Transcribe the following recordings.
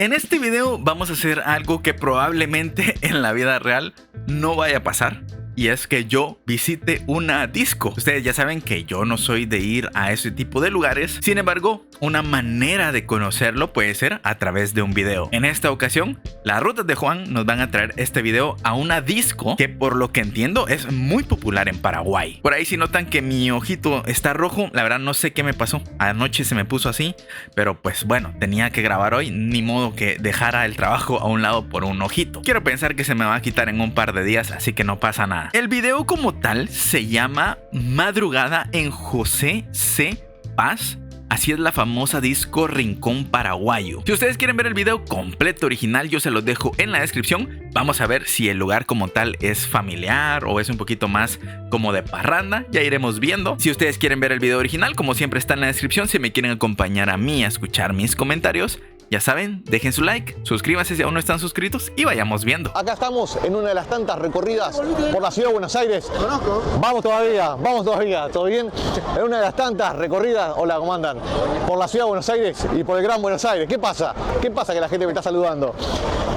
En este video vamos a hacer algo que probablemente en la vida real no vaya a pasar. Y es que yo visite una disco. Ustedes ya saben que yo no soy de ir a ese tipo de lugares. Sin embargo, una manera de conocerlo puede ser a través de un video. En esta ocasión, las rutas de Juan nos van a traer este video a una disco que, por lo que entiendo, es muy popular en Paraguay. Por ahí si notan que mi ojito está rojo, la verdad no sé qué me pasó. Anoche se me puso así, pero pues bueno, tenía que grabar hoy. Ni modo que dejara el trabajo a un lado por un ojito. Quiero pensar que se me va a quitar en un par de días, así que no pasa nada. El video como tal se llama Madrugada en José C. Paz. Así es la famosa disco Rincón Paraguayo. Si ustedes quieren ver el video completo original, yo se los dejo en la descripción. Vamos a ver si el lugar como tal es familiar o es un poquito más como de parranda. Ya iremos viendo. Si ustedes quieren ver el video original, como siempre está en la descripción. Si me quieren acompañar a mí a escuchar mis comentarios, ya saben, dejen su like, suscríbanse si aún no están suscritos y vayamos viendo. Acá estamos en una de las tantas recorridas por la ciudad de Buenos Aires. Conozco. Vamos todavía, ¿todo bien? En una de las tantas recorridas, hola, ¿cómo andan? Por la ciudad de Buenos Aires y por el Gran Buenos Aires. ¿Qué pasa? ¿Qué pasa que la gente me está saludando?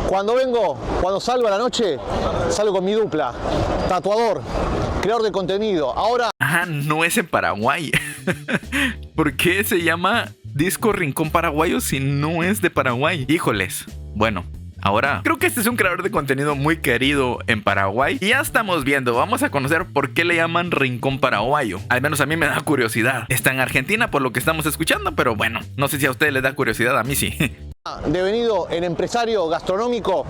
Cuando salgo a la noche, salgo con mi dupla, tatuador, creador de contenido. Ahora... Ah, no es en Paraguay. ¿Por qué se llama Disco Rincón Paraguayo si no es de Paraguay? Híjoles. Bueno, ahora creo que este es un creador de contenido muy querido en Paraguay. Y ya estamos viendo, vamos a conocer por qué le llaman Rincón Paraguayo. Al menos a mí me da curiosidad. Está en Argentina por lo que estamos escuchando, pero bueno, no sé si a ustedes les da curiosidad, a mí sí. Devenido en empresario gastronómico,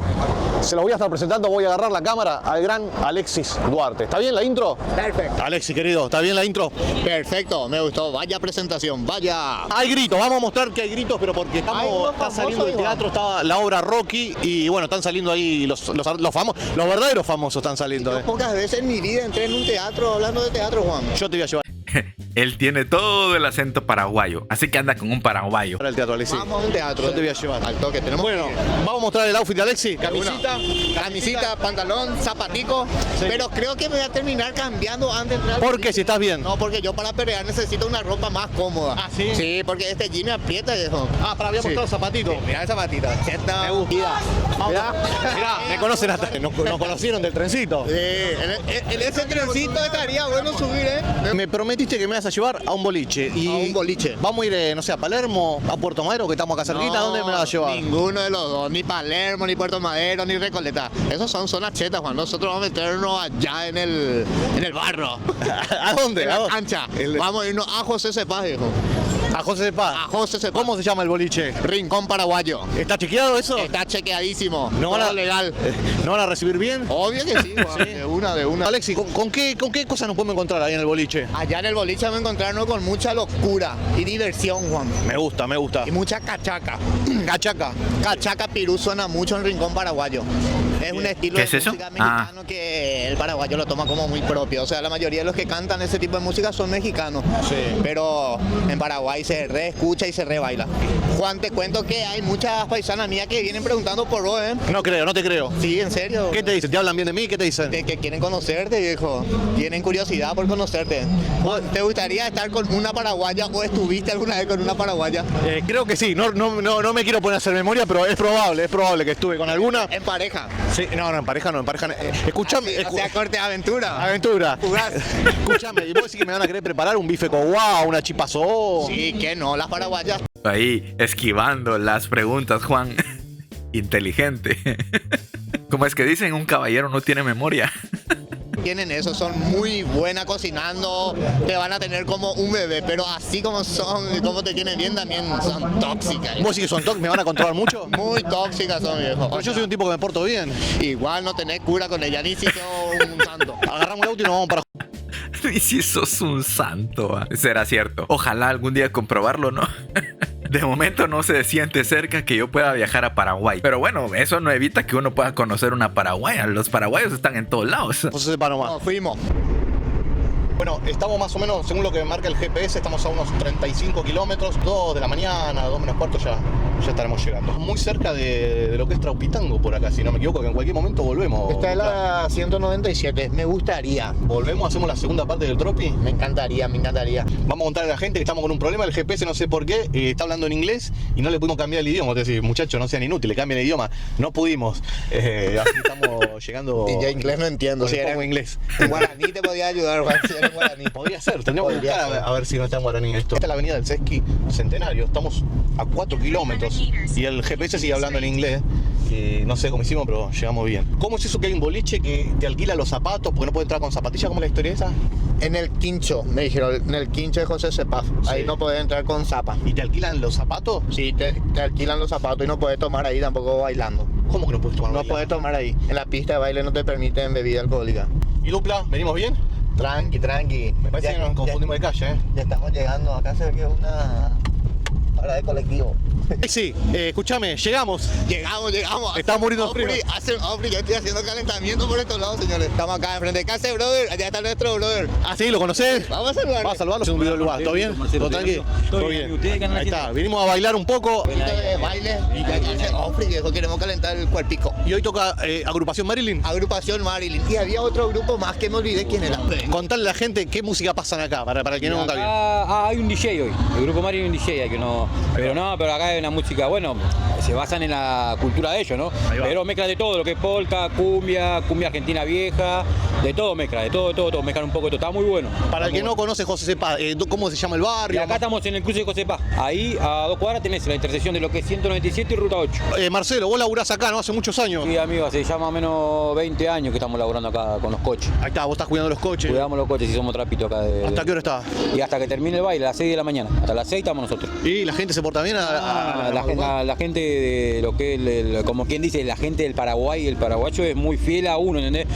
se los voy a estar presentando, voy a agarrar la cámara al gran Alexis Duarte. ¿Está bien la intro? Perfecto. Alexis, querido, ¿está bien la intro? Perfecto, me gustó. Vaya presentación, vaya. Hay gritos, vamos a mostrar que hay gritos, pero porque está saliendo del teatro, está la obra Rocky y bueno, están saliendo ahí los famosos, los verdaderos famosos están saliendo. Yo pocas veces en mi vida entré en un teatro hablando de teatro, Juan. Yo te voy a llevar Él tiene todo el acento paraguayo, así que anda con un paraguayo. para el teatro, Alexis. Vamos a un teatro. Yo te voy a llevar. Al toque, tenemos. Bueno, vamos a mostrar el outfit de Alexis. Camisita, pantalón, zapatico. Sí. Pero creo que me voy a terminar cambiando antes de entrar. ¿Por qué? Si estás bien. No, porque yo para pelear necesito una ropa más cómoda. ¿Ah, sí? Sí, porque este jean me aprieta, viejo. Ah, para había Sí. mostrado zapatitos. Mira el zapatito. Me gusta. Mirá, me conocen hasta. Nos conocieron del trencito. Sí, en ese trencito estaría bueno subir, Me prometiste que me vas a llevar a un boliche. Y A un boliche. Vamos a ir, no sé, a Palermo, a Puerto Madero, que estamos acá cerquita. ¿Dónde me vas a llevar? Ninguno de los dos, ni Palermo, ni Puerto Madero, ni Recoleta. Esos son zonas chetas, Juan. Nosotros vamos a meternos allá en el barro. ¿A dónde? En ¿A la dónde? cancha. Vamos a irnos a José Cepaz, viejo. A José de Paz. A José Cepaz. ¿Cómo se llama el boliche? Rincón Paraguayo. ¿Está chequeado eso? Está chequeadísimo. ¿No van Todo a, legal. ¿No van a recibir bien? Obvio que sí, Juan. De una. Alexis, ¿con qué cosas nos podemos encontrar ahí en el boliche? Allá en el boliche vamos a encontrarnos con mucha locura y diversión, Juan. Me gusta. Y mucha cachaca. Cachaca. Cachaca pirú suena mucho en Rincón Paraguayo. Es un estilo ¿Qué de es eso? música mexicano que el paraguayo lo toma como muy propio. O sea, la mayoría de los que cantan ese tipo de música son mexicanos. Sí. Pero en Paraguay se reescucha y se rebaila. Juan, te cuento que hay muchas paisanas mías que vienen preguntando por vos, ¿eh? No creo, no te creo. Sí, en serio. ¿Qué te dicen? ¿Te hablan bien de mí? ¿Qué te dicen? De que quieren conocerte, viejo. Tienen curiosidad por conocerte. Juan, ¿te gustaría estar con una paraguaya o estuviste alguna vez con una paraguaya? Creo que sí. No me quiero poner a hacer memoria, pero es probable que estuve con alguna. En pareja. Sí, no, en pareja no. Escuchame. O sea, corte de aventura. Aventura. Jugás. Escúchame, ¿y vos decís que me van a querer preparar un bife con guau, una chipazón? Sí, que no, las paraguayas. Ahí, esquivando las preguntas, Juan. Inteligente. Como es que dicen, un caballero no tiene memoria. Tienen eso, son muy buenas cocinando, te van a tener como un bebé, pero así como son, como te tienen bien, también son tóxicas. ¿Vos sí que son tóxicos? ¿Me van a controlar mucho? Muy tóxicas son, viejo. Pero yo soy un tipo que me porto bien. Igual no tenés cura con ella, ni si sos un santo. Agarramos el auto y nos vamos para... Y si sos un santo, será cierto. Ojalá algún día comprobarlo, ¿no? De momento no se siente cerca que yo pueda viajar a Paraguay. Pero bueno, eso no evita que uno pueda conocer una paraguaya. Los paraguayos están en todos lados. No se sepa nomás. No, fuimos. Bueno, estamos más o menos, según lo que marca el GPS, estamos a unos 35 kilómetros, 2 de la mañana, 2 menos cuarto ya ya estaremos llegando. Muy cerca de lo que es Traupitango por acá, si no me equivoco, que en cualquier momento volvemos. Esta es la 197, me gustaría. Volvemos, hacemos la segunda parte del Tropi. Me encantaría, me encantaría. Vamos a contarle a la gente que estamos con un problema. El GPS no sé por qué está hablando en inglés y no le pudimos cambiar el idioma. Es decir, muchachos, no sean inútiles, cambien el idioma. No pudimos. Así estamos llegando. Y ya inglés no entiendo. Si era en inglés. En guaraní te podía ayudar, Juan, si era en guaraní. Podría ser, tendríamos que Podría buscar ser. a ver si no está en guaraní esto. Esta es la avenida del Sesqui Centenario. Estamos a 4 kilómetros y el GPS sigue hablando en inglés. No sé cómo hicimos, pero llegamos bien. ¿Cómo es eso que hay un boliche que te alquila los zapatos porque no puede entrar con zapatillas? ¿Cómo es la historia esa? En el quincho, me dijeron, en el quincho de José Cepaz. Ahí Sí. no podés entrar con zapa. ¿Y te alquilan los zapatos? Sí, te alquilan los zapatos y no puedes tomar ahí tampoco bailando. ¿Cómo que no puedes tomar No bailando? puedes tomar ahí. En la pista de baile no te permiten bebida alcohólica. ¿Y dupla? ¿Venimos bien? Tranqui, tranqui. Me parece que nos confundimos de calle, ¿eh? Ya estamos llegando. Acá se ve que es una parada de colectivo. Sí, escúchame, llegamos. Llegamos. Estamos muriendo de frío. Hace frío, yo estoy haciendo calentamiento por estos lados, señores. Estamos acá enfrente de casa, brother. Allá está nuestro brother. Ah, sí, ¿lo conocés? Vamos a saludarlo. Vamos a saludarlo, es un video del lugar. ¿Todo bien? ¿Todo tranqui? Todo bien. Ahí está, vinimos a bailar un poco. De baile. Y ya dice, que queremos calentar el cuerpico. Y hoy toca Agrupación Marilyn. Agrupación Marilyn. Y había otro grupo más que me olvidé quién era. Contarle a la gente qué música pasan acá, para el que no nunca vio. Hay un DJ hoy, el grupo Mario hay un DJ que no, pero acá hay una música, bueno, se basan en la cultura de ellos, ¿no? Ahí va. Pero mezcla de todo, lo que es polka, cumbia argentina vieja, de todo mezcla, de todo, mezclan un poco de todo, está muy bueno. Para el que no conoce José Cepaz, ¿cómo se llama el Y barrio? acá estamos en el cruce de José Paz, ahí a 2 cuadras tenés la intersección de lo que es 197 y Ruta 8. Marcelo, vos laburás acá, ¿no? Hace muchos años. Sí, amigo, hace ya más o menos 20 años que estamos laburando acá con los coches. Ahí está, vos estás cuidando los coches. Cuidamos los coches y somos trapito acá de... ¿Hasta qué hora está? Y hasta que termine el baile, a las 6 de la mañana. Hasta las 6 estamos nosotros. ¿Y la gente se porta bien? La gente de lo que es, como quien dice, la gente del Paraguay, el paraguayo es muy fiel a uno, ¿entendés?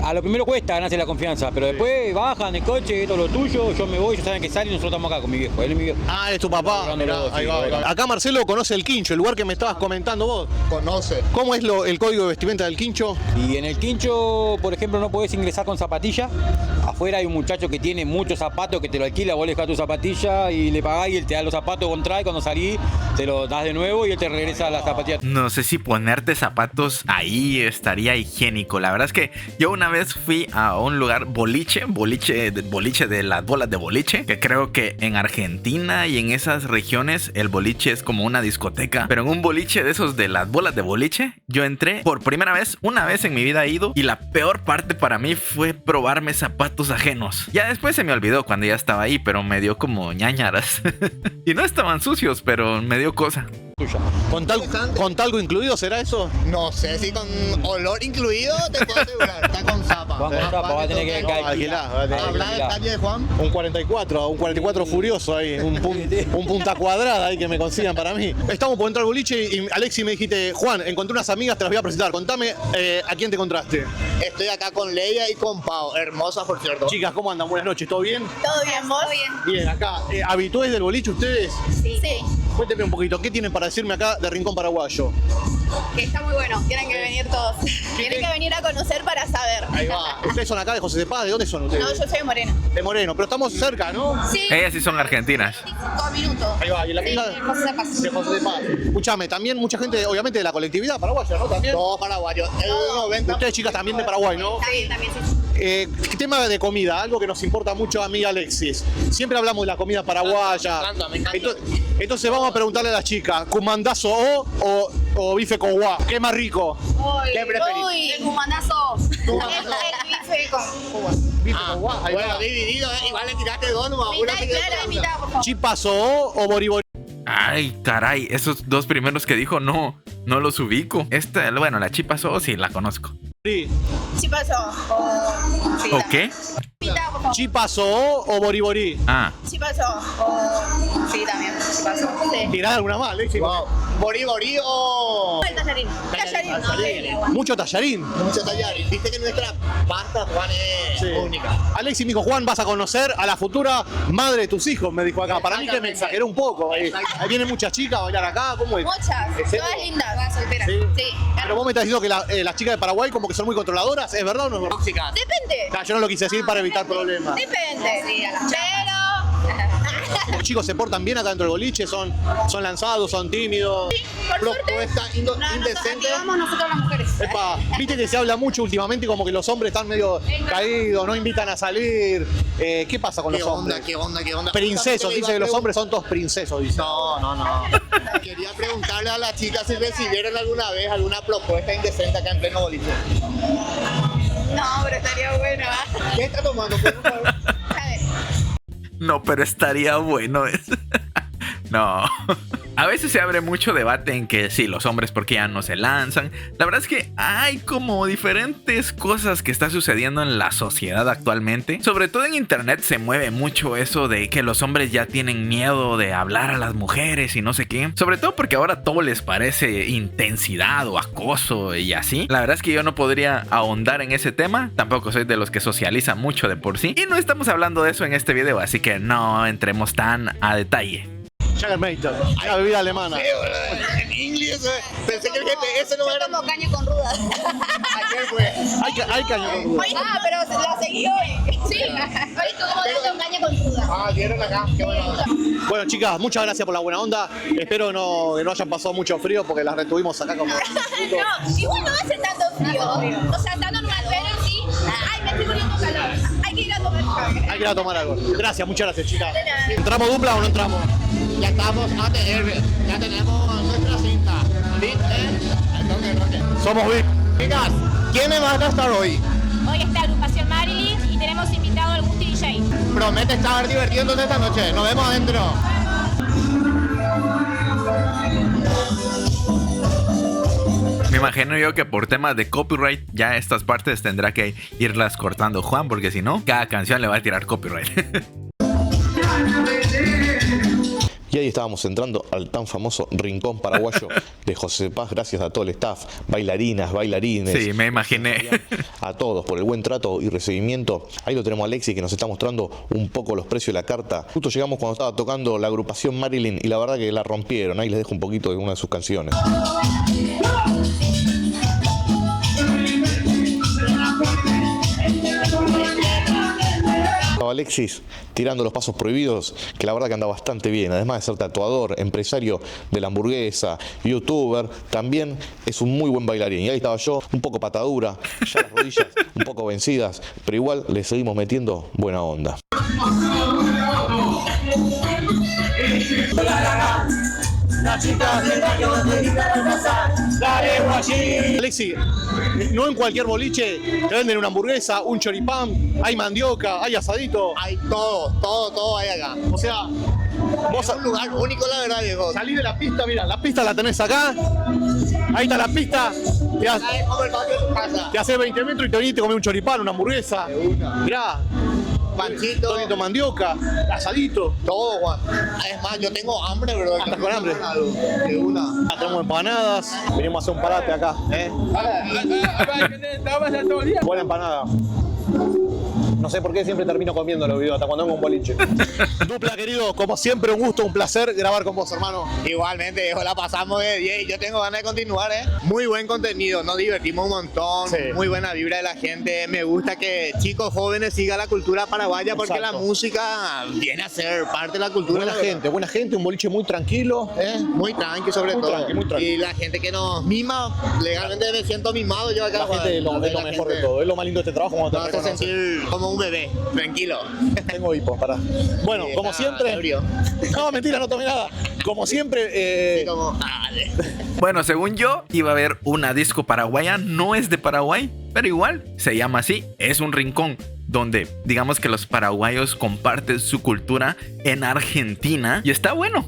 A lo primero cuesta ganarse la confianza, pero después bajan el coche, esto es lo tuyo, yo me voy, ellos saben que salen y nosotros estamos acá con mi viejo, él es mi viejo. Ah, es tu papá. Laburando Mirá, los dos, ahí sí, va, ahí va. laburando. Acá Marcelo conoce el Quincho, el lugar que me estabas comentando vos. Conoce. ¿Cómo es el código de vestimenta del Quincho? Y en el quincho, por ejemplo, no podés ingresar con zapatilla. Afuera hay un muchacho que tiene muchos zapatos que te lo alquila, vos le dejás tu zapatilla y le pagás y él te da los zapatos contra y cuando salís te los das de nuevo y él te regresa las zapatillas. No sé si ponerte zapatos ahí estaría higiénico. La verdad es que yo una vez fui a un lugar boliche de las bolas de boliche, que creo que en Argentina y en esas regiones el boliche es como una discoteca, pero en un boliche de esos de las bolas de boliche yo entré por primera vez, una vez en mi vida he ido, y la peor parte para mí fue probarme zapatos ajenos. Ya después se me olvidó cuando ya estaba ahí, pero me dio como ñañaras. Y no estaban sucios, pero me dio cosa. Tuya. ¿Con talco incluido será eso? No sé si con olor incluido te puedo asegurar. Está con zapa. Juan con zapa, va a tener que alquilar, va a tener que Habla del talle de Juan. Un 44 furioso ahí, un punta cuadrada ahí que me consigan para mí. Estamos por entrar al boliche y Alexi me dijiste, Juan, encontré unas amigas, te las voy a presentar. Contame a quién te encontraste. Estoy acá con Leia y con Pau. Hermosas, por cierto. Chicas, ¿cómo andan? Buenas noches, ¿todo bien? ¿Todo bien, vos? Bien, acá. ¿Habitués del boliche ustedes? Sí. Cuéntenme un poquito, ¿qué tienen para decirme acá de Rincón Paraguayo? Que está muy bueno. Tienen que venir todos. Tienen que venir a conocer para saber. Ahí va. ¿Ustedes son acá de José Cepaz? ¿De dónde son ustedes? No, yo soy morena. De Moreno, pero estamos cerca, ¿no? Sí. Ellas sí son argentinas. 5 minutos. Ahí va, y la Sí, amiga de José Cepaz. de José Cepaz. Escuchame, también mucha gente, obviamente, de la colectividad paraguaya, ¿no? También. Todos paraguayos. El 90. Ustedes, chicas, también de Paraguay, ¿no? También, sí. Tema de comida, algo que nos importa mucho a mí, Alexis. Siempre hablamos de la comida paraguaya. Me encanta. Entonces vamos a preguntarle a la chica, ¿cumandazo o bife con guá? ¿Qué es más rico? ¿Qué preferís? Uy, el cumanazo. El bife con Cuba. Bife con guá, ahí Bueno, va. dividido, igual le tiraste dos nomás. Mitad y clara y mitad, por favor. ¿Chipazo o boriborí? Ay, caray, esos dos primeros que dijo no los ubico. Bueno, la chipa sí la conozco. Sí pasó. Sí, ¿O también. qué? Mitad, por favor. ¿Chipazo o boriborí? Ah, Sí pasó. Sí, también. Sí pasó. Sí. ¿Tirás alguna más, Alexis? Wow. Borí o... El tallarín. Tallarín. Tallarín. No, Mucho tallarín. Mucho tallarín. Viste que nuestra pasta, Juan, es Sí. única. Alexis me dijo, Juan, vas a conocer a la futura madre de tus hijos, me dijo acá. Para mí que me exageró un poco. Ahí vienen muchas chicas a bailar acá, ¿cómo es? muchas. ¿En serio? Todas lindas. Solteras. Sí. Sí. Pero vos me estás diciendo que las chicas de Paraguay como que son muy controladoras, ¿es verdad o no es verdad? Tóxicas. Depende. Yo no lo quise decir para evitar problemas. Depende. Pero... ¿Los chicos se portan bien acá dentro del boliche? ¿Son lanzados, son tímidos? Por suerte, indecente. vamos nosotros las mujeres. Epa, viste que se habla mucho últimamente como que los hombres están medio caídos, no invitan a salir. ¿Qué pasa con los hombres? ¿Qué onda? Princesos, dice que los hombres son todos princesos, dice. No. Quería preguntarle a las chicas si recibieron alguna vez alguna propuesta indecente acá en pleno boliche. No, pero estaría bueno. ¿Qué está tomando? ¿Podemos saber? A ver. No, pero estaría bueno eso. No. A veces se abre mucho debate en que sí, los hombres porque ya no se lanzan. La verdad es que hay como diferentes cosas que está sucediendo en la sociedad actualmente. Sobre todo en internet se mueve mucho eso de que los hombres ya tienen miedo de hablar a las mujeres y no sé qué. Sobre todo porque ahora todo les parece intensidad o acoso y así. La verdad es que yo no podría ahondar en ese tema. Tampoco soy de los que socializan mucho de por sí. Y no estamos hablando de eso en este video, así que no entremos tan a detalle. Jägermeister, una bebida alemana. En inglés, pensé que el GPS no era. Como caña con ruda. Ayer fue. Hay caño con ruda. Ah, pero la seguí hoy. Sí. Hoy estuvo caña con ruda. Vieron acá, qué buena onda. Bueno, chicas, muchas gracias por la buena onda. Espero que no hayan pasado mucho frío porque las retuvimos acá como... No, igual no hace tanto frío. O sea, estando en un albergue, sí. Ay, me estoy muriendo calor. Hay que ir a tomar algo. Hay que ir a tomar algo. Gracias, muchas gracias, chicas. ¿Entramos dupla o no entramos? Ya estamos ATR, ya tenemos nuestra cinta. ¿Viste? Al toque. Somos VIP. Chicas, ¿quiénes van a estar hoy? Hoy está Agrupación Marilyn y tenemos invitado al Gusti DJ. Promete estar divirtiéndose esta noche. Nos vemos adentro. Me imagino yo que por temas de copyright ya estas partes tendrá que irlas cortando Juan, porque si no, cada canción le va a tirar copyright. Y ahí estábamos entrando al tan famoso Rincón Paraguayo de José Paz, gracias a todo el staff, bailarinas, bailarines. Sí, me imaginé. A todos por el buen trato y recibimiento. Ahí lo tenemos a Alexis que nos está mostrando un poco los precios de la carta. Justo llegamos cuando estaba tocando la agrupación Marilyn y la verdad que la rompieron. Ahí les dejo un poquito de una de sus canciones. Alexis tirando los pasos prohibidos, que la verdad que anda bastante bien, además de ser tatuador, empresario de la hamburguesa, youtuber, también es un muy buen bailarín. Y ahí estaba yo, un poco patadura, ya las rodillas un poco vencidas, pero igual le seguimos metiendo buena onda. Alexi, no en cualquier boliche te venden una hamburguesa, un choripán, hay mandioca, hay asadito. Hay todo hay acá. O sea, vos Es un lugar único, la verdad, viejo. salís de la pista, mira, la pista la tenés acá, ahí está la pista, Es como el patio de tu casa. te haces 20 metros y te venís y te comés un choripán, una hamburguesa. Mirá, Panchito, tonito mandioca, asadito. todo, Juan. Es más, yo tengo hambre, bro. ¿Estás con hambre? De una. Tenemos empanadas, venimos a hacer un parate acá, Buena empanada. No sé por qué siempre termino comiendo los videos, hasta cuando vengo a un boliche. Dupla, querido, como siempre, un gusto, un placer grabar con vos, hermano. Igualmente, viejo, la pasamos de 10 y yo tengo ganas de continuar, Muy buen contenido, nos divertimos un montón, Sí. muy buena vibra de la gente. Me gusta que chicos jóvenes sigan la cultura paraguaya porque Exacto. la música viene a ser parte de la cultura. Buena gente, un boliche muy tranquilo, Muy tranqui sobre Muy todo. tranqui, muy tranqui. Y la gente que nos mima, legalmente me siento mimado yo acá. La gente es lo mejor de todo, es lo más lindo de este trabajo cuando Nos te hace reconoce. sentir como un bebé, tranquilo. Tengo hipo, pará. Bueno, Sí, como está siempre. ebrio. No, mentira, no tomé nada. Como siempre, Y como, dale. Bueno, según yo, iba a haber una disco paraguaya, no es de Paraguay, pero igual se llama así, es un rincón donde digamos que los paraguayos comparten su cultura en Argentina y está bueno,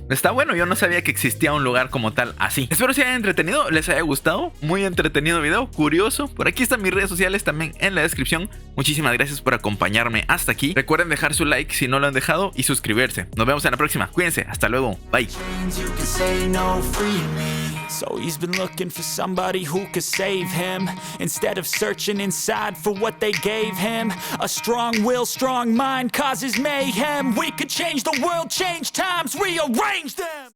yo no sabía que existía un lugar como tal así. Espero se hayan entretenido, les haya gustado, muy entretenido video, curioso. Por aquí están mis redes sociales también en la descripción. Muchísimas gracias por acompañarme hasta aquí. Recuerden dejar su like si no lo han dejado y suscribirse. Nos vemos en la próxima, cuídense, hasta luego, bye. You can say no freely. So he's been looking for somebody who could save him, instead of searching inside for what they gave him. A strong will, strong mind causes mayhem. We could change the world, change times, rearrange them.